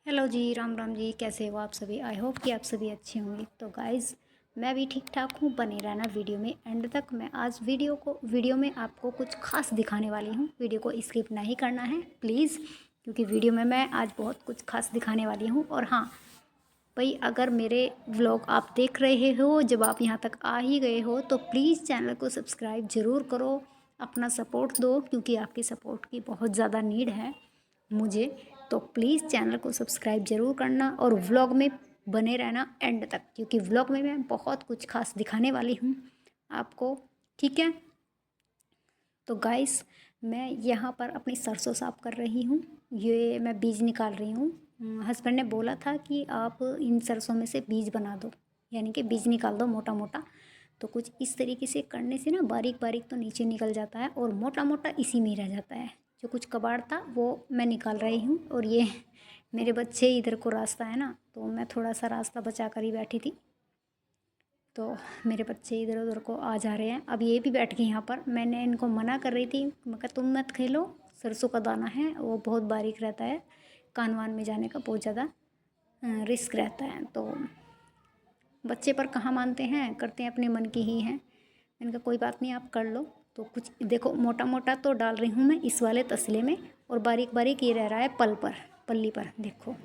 Hello जी, राम राम जी। कैसे हो आप सभी? आई होप कि आप सभी अच्छे होंगे। तो गाइज़, मैं भी ठीक ठाक हूँ। बने रहना वीडियो में एंड तक। मैं आज वीडियो में आपको कुछ खास दिखाने वाली हूँ। वीडियो को स्किप नहीं करना है प्लीज़, क्योंकि वीडियो में मैं आज बहुत कुछ खास दिखाने वाली हूँ। और हाँ भाई, अगर मेरे व्लॉग आप देख रहे हो, जब आप यहाँ तक आ ही गए हो, तो प्लीज़ चैनल को सब्सक्राइब ज़रूर करो, अपना सपोर्ट दो, क्योंकि आपकी सपोर्ट की बहुत ज़्यादा नीड है मुझे। तो प्लीज़ चैनल को सब्सक्राइब ज़रूर करना और व्लॉग में बने रहना एंड तक, क्योंकि व्लॉग में मैं बहुत कुछ खास दिखाने वाली हूँ आपको। ठीक है? तो गाइस, मैं यहाँ पर अपनी सरसों साफ़ कर रही हूँ। ये मैं बीज निकाल रही हूँ। हस्बैंड ने बोला था कि आप इन सरसों में से बीज बना दो, यानी कि बीज निकाल दो मोटा मोटा। तो कुछ इस तरीके से करने से ना बारीक बारीक तो नीचे निकल जाता है और मोटा मोटा इसी में रह जाता है। जो कुछ कबाड़ था वो मैं निकाल रही हूँ। और ये मेरे बच्चे इधर को रास्ता है ना, तो मैं थोड़ा सा रास्ता बचा कर ही बैठी थी। तो मेरे बच्चे इधर उधर को आ जा रहे हैं। अब ये भी बैठ गए यहाँ पर। मैंने इनको मना कर रही थी, मैं कहा तुम मत खेलो, सरसों का दाना है वो बहुत बारीक रहता है, कान वान में जाने का बहुत ज़्यादा रिस्क रहता है। तो बच्चे पर कहाँ मानते हैं, करते हैं अपने मन की ही हैं। मैंने कहा कोई बात नहीं, आप कर लो। तो कुछ देखो, मोटा मोटा तो डाल रही हूँ मैं इस वाले तसले में, और बारीक बारीक ये रह रहा है पल्ली पर। देखो,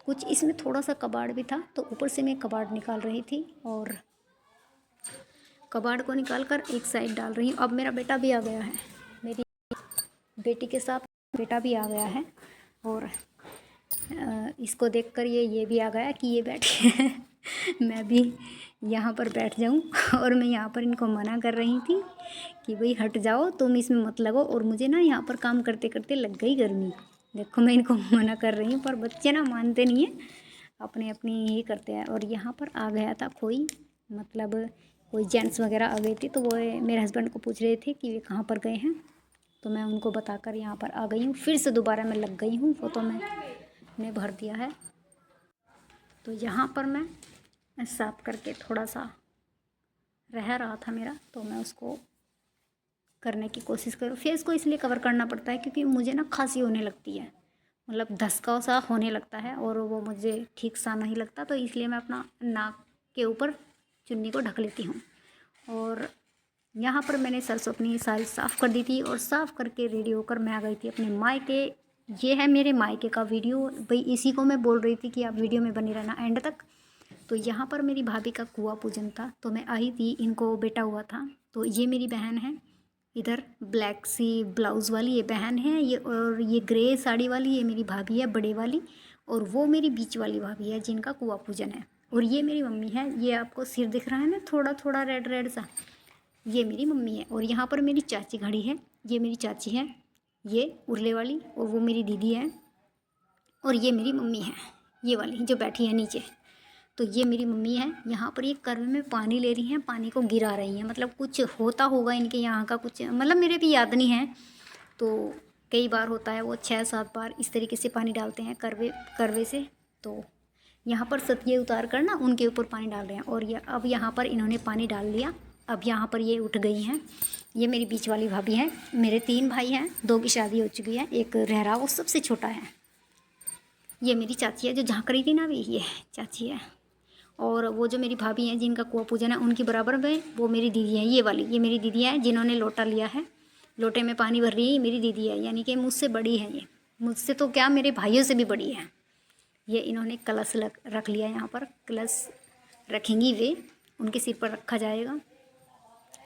कुछ इसमें थोड़ा सा कबाड़ भी था, तो ऊपर से मैं कबाड़ निकाल रही थी और कबाड़ को निकाल कर एक साइड डाल रही हूँ। अब मेरा बेटा भी आ गया है, मेरी बेटी के साथ बेटा भी आ गया है। और इसको देखकर ये भी आ गया कि ये बैठी है। मैं भी यहाँ पर बैठ जाऊँ। और मैं यहाँ पर इनको मना कर रही थी कि भाई हट जाओ, तुम इसमें मत लगो। और मुझे ना यहाँ पर काम करते करते लग गई गर्मी। देखो, मैं इनको मना कर रही हूँ, पर बच्चे ना मानते नहीं हैं, अपनी अपनी ही करते हैं। और यहाँ पर आ गया था कोई, मतलब कोई जेंट्स वगैरह आ गए थे, तो वो मेरे हस्बैंड को पूछ रहे थे कि वे कहाँ पर गए हैं। तो मैं उनको बताकर यहाँ पर आ गई हूँ। फिर से दोबारा मैं लग गई हूँ, वो तो मैंने भर दिया है। तो यहाँ पर मैं साफ़ करके थोड़ा सा रह रहा था मेरा, तो मैं उसको करने की कोशिश करूँ। फेस को इसलिए कवर करना पड़ता है क्योंकि मुझे ना खांसी होने लगती है, मतलब धसका सा होने लगता है, और वो मुझे ठीक सा नहीं लगता। तो इसलिए मैं अपना नाक के ऊपर चुन्नी को ढक लेती हूँ। और यहाँ पर मैंने सरसों अपनी सारी साफ़ कर दी थी, और साफ़ करके रेडी होकर मैं आ गई थी अपने मायके। ये है मेरे मायके का वीडियो भाई, इसी को मैं बोल रही थी कि आप वीडियो में बनी रहना एंड तक। तो यहाँ पर मेरी भाभी का कुआं पूजन था, तो मैं आई थी, इनको बेटा हुआ था। तो ये मेरी बहन है, इधर ब्लैक सी ब्लाउज़ वाली ये बहन है, ये और ये ग्रे साड़ी वाली ये मेरी भाभी है, बड़े वाली। और वो मेरी बीच वाली भाभी है जिनका कुआं पूजन है। और ये मेरी मम्मी है। ये आपको सिर दिख रहा है ना, थोड़ा थोड़ा रेड रेड सा, ये मेरी मम्मी है। और यहाँ पर मेरी चाची खड़ी है, ये मेरी चाची है, ये उरले वाली। और वो मेरी दीदी है, और ये मेरी मम्मी है, ये वाली जो बैठी है नीचे। तो ये मेरी मम्मी है। यहाँ पर ये कर्व में पानी ले रही हैं, पानी को गिरा रही हैं, मतलब कुछ होता होगा इनके यहाँ का कुछ, मतलब मेरे भी याद नहीं है। तो कई बार होता है, वो 6-7 बार इस तरीके से पानी डालते हैं करवे से। तो यहाँ पर सतिये उतार कर ना उनके ऊपर पानी डाल रहे हैं। और ये अब यहाँ पर इन्होंने पानी डाल लिया। अब यहाँ पर ये उठ गई हैं। ये मेरी बीच वाली भाभी है। मेरे 3 भाई हैं, 2 की शादी हो चुकी है, एक रह रहा, वो सबसे छोटा है। ये मेरी चाची है जो झाँक रही थी ना अभी, ये चाची है। और वो जो मेरी भाभी हैं जिनका कुआं पूजन है, उनकी बराबर में वो मेरी दीदी है, ये वाली, ये मेरी दीदी है जिन्होंने लोटा लिया है, लोटे में पानी भर रही है, ये मेरी दीदी है, यानी कि मुझसे बड़ी है ये, मुझसे तो क्या मेरे भाइयों से भी बड़ी है। ये इन्होंने कलश रख लिया, यहाँ पर कलश रखेंगी वे, उनके सिर पर रखा जाएगा।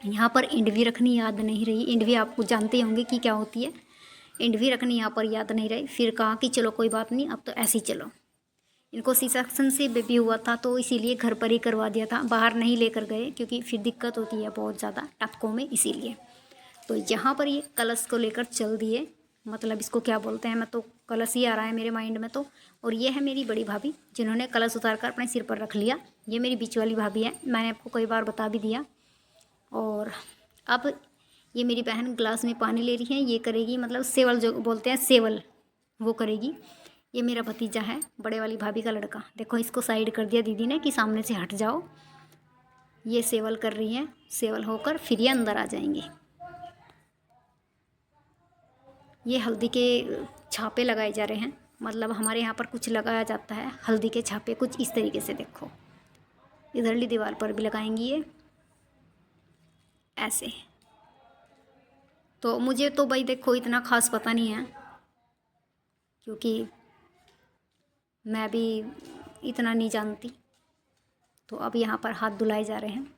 यहाँ पर इंडवी रखनी याद नहीं रही, इंडवी आपको जानते होंगे कि क्या होती है। इंडवी रखनी यहाँ पर याद नहीं रही, फिर कहा कि चलो कोई बात नहीं, अब तो ऐसे ही चलो। इनको सी सेक्शन से बेबी हुआ था, तो इसीलिए घर पर ही करवा दिया था, बाहर नहीं लेकर गए, क्योंकि फिर दिक्कत होती है बहुत ज़्यादा टपकों में, इसीलिए। तो यहाँ पर ये कलश को लेकर चल दिए, मतलब इसको क्या बोलते हैं, मैं तो कलश ही आ रहा है मेरे माइंड में तो। और ये है मेरी बड़ी भाभी जिन्होंने कलश उतार कर अपने सिर पर रख लिया। ये मेरी बीच वाली भाभी है, मैंने आपको कई बार बता भी दिया। और अब ये मेरी बहन गिलास में पानी ले रही है, ये करेगी, मतलब सेवल जो बोलते हैं सेवल, वो करेगी। ये मेरा भतीजा है, बड़े वाली भाभी का लड़का। देखो, इसको साइड कर दिया दीदी ने कि सामने से हट जाओ। ये सेवल कर रही हैं, सेवल होकर फिर ये अंदर आ जाएंगे। ये हल्दी के छापे लगाए जा रहे हैं, मतलब हमारे यहाँ पर कुछ लगाया जाता है हल्दी के छापे कुछ इस तरीके से। देखो इधरली दीवार पर भी लगाएंगी ये ऐसे। तो मुझे तो भाई देखो इतना ख़ास पता नहीं है, क्योंकि मैं भी इतना नहीं जानती। तो अब यहाँ पर हाथ धुलाए जा रहे हैं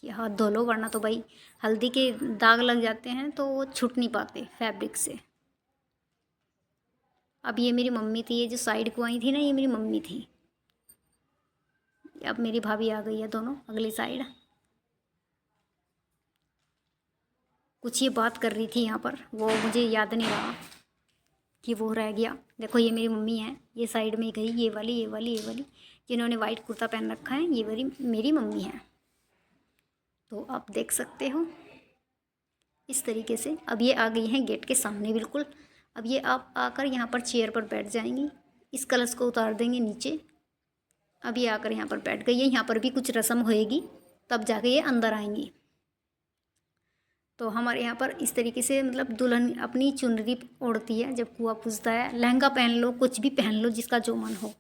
कि हाथ धो लो, वरना तो भाई हल्दी के दाग लग जाते हैं तो वो छूट नहीं पाते फैब्रिक से। अब ये मेरी मम्मी थी, ये जो साइड को आई थी ना, ये मेरी मम्मी थी। अब मेरी भाभी आ गई है, दोनों अगली साइड। कुछ ये बात कर रही थी यहाँ पर, वो मुझे याद नहीं रहा कि वो रह गया। देखो ये मेरी मम्मी है, ये साइड में गई, ये वाली ये वाली ये वाली जिन्होंने वाइट कुर्ता पहन रखा है, ये वाली मेरी मम्मी है। तो आप देख सकते हो इस तरीके से। अब ये आ गई हैं गेट के सामने बिल्कुल। अब ये आप आकर यहाँ पर चेयर पर बैठ जाएंगी, इस कलश को उतार देंगे नीचे। अब ये आकर यहाँ पर बैठ गई है, यहाँ पर भी कुछ रस्म होएगी तब जाके ये अंदर आएंगी। तो हमारे यहाँ पर इस तरीके से मतलब दुल्हन अपनी चुनरी ओढ़ती है जब कुआं पूजता है। लहंगा पहन लो, कुछ भी पहन लो, जिसका जो मन हो।